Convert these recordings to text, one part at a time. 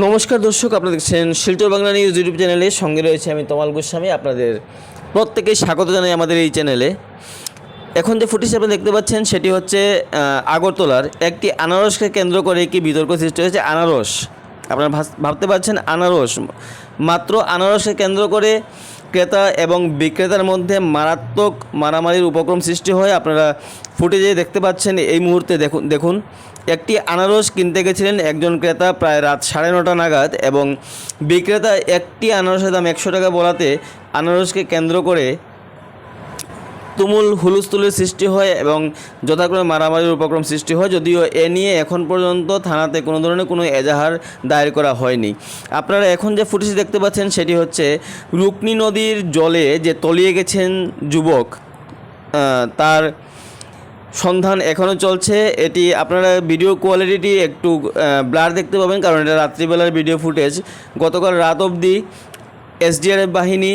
নমস্কার দর্শক, আপনারা দেখছেন শিলচর বাংলা নিউজ ইউটিউব চ্যানেলে। সঙ্গে রয়েছে আমি তমাল গোস্বামী। আপনাদের প্রত্যেকেই স্বাগত জানাই আমাদের এই চ্যানেলে। এখন যে ফুটেজ আপনি দেখতে পাচ্ছেন সেটি হচ্ছে আগরতলার একটি আনারসকে কেন্দ্র করে কি বিতর্ক সৃষ্টি হয়েছে। আনারস, আপনারা ভাবতে পারছেন আনারস, মাত্র আনারসকে কেন্দ্র করে ক্রেতা এবং বিক্রেতার মধ্যে মারাত্মক মারামারির উপক্রম সৃষ্টি হয়। আপনারা ফুটেজে দেখতে পাচ্ছেন এই মুহূর্তে। দেখুন একটি আনারস কিনতে গেছিলেন একজন ক্রেতা প্রায় রাত 9:30 নাগাদ, এবং বিক্রেতা একটি আনারসের দাম 100 টাকা বলাতে আনারসকে কেন্দ্র করে তুমুল হুলস্থুলের সৃষ্টি হয় এবং যথাক্রমে মারামারির উপক্রম সৃষ্টি হয়। যদিও এ নিয়ে এখন পর্যন্ত থানাতে কোনো ধরনের কোনো এজাহার দায়ের করা হয়নি। আপনারা এখন যে ফুটেজ দেখতে পাচ্ছেন সেটি হচ্ছে রুকনি নদীর জলে যে তলিয়ে গেছেন যুবক, তার সন্ধান এখনও চলছে। এটি আপনারা ভিডিও কোয়ালিটি একটু ব্লার দেখতে পাবেন, কারণ এটা রাত্রিবেলার ভিডিও ফুটেজ। গতকাল রাত অবধি এসডিআরএফ বাহিনী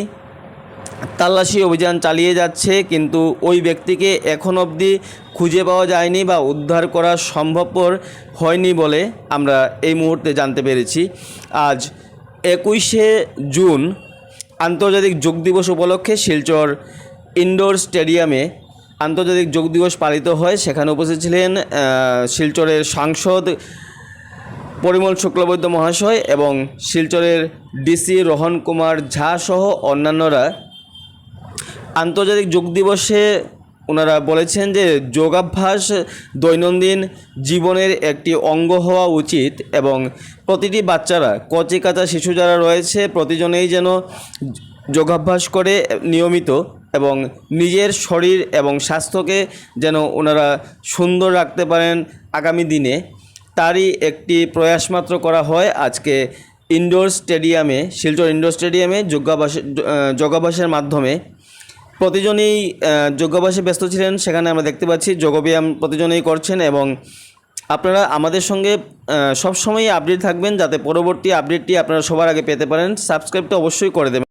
তল্লাশি অভিযান চালিয়ে যাচ্ছে, কিন্তু ওই ব্যক্তিকে এখন অবধি খুঁজে পাওয়া যায়নি বা উদ্ধার করা সম্ভবপর হয়নি বলে আমরা এই মুহূর্তে জানতে পেরেছি। আজ 21শে জুন আন্তর্জাতিক যোগ দিবস উপলক্ষে শিলচর ইনডোর স্টেডিয়ামে আন্তর্জাতিক যোগ দিবস পালিত হয়। সেখানে উপস্থিত ছিলেন শিলচরের সাংসদ পরিমল শুক্লবৈদ্য মহাশয় এবং শিলচরের ডিসি রোহন কুমার ঝা সহ অন্যান্যরা। আন্তর্জাতিক যোগ দিবসে ওনারা বলেছেন যে যোগাভ্যাস দৈনন্দিন জীবনের একটি অঙ্গ হওয়া উচিত এবং প্রতিটি বাচ্চারা, কচি কাঁচা শিশু যারা রয়েছে, প্রতিজনেই যেন যোগাভ্যাস করে নিয়মিত এবং নিজের শরীর এবং স্বাস্থ্যকে যেন ওনারা সুন্দর রাখতে পারেন আগামী দিনে, তারই একটি প্রয়াস মাত্র করা হয় আজকে ইনডোর স্টেডিয়ামে, শিলচর ইনডোর স্টেডিয়ামে যোগাভ্যাসের মাধ্যমে। প্রতিজনেই যোগাভ্যাসে ব্যস্ত ছিলেন। সেখানে আমরা দেখতে পাচ্ছি যোগব্যায়াম প্রতিজনেই করছেন, এবং আপনারা আমাদের সঙ্গে সবসময়ই আপডেট থাকবেন যাতে পরবর্তী আপডেটটি আপনারা সবার আগে পেতে পারেন। সাবস্ক্রাইবটা অবশ্যই করে দেবেন।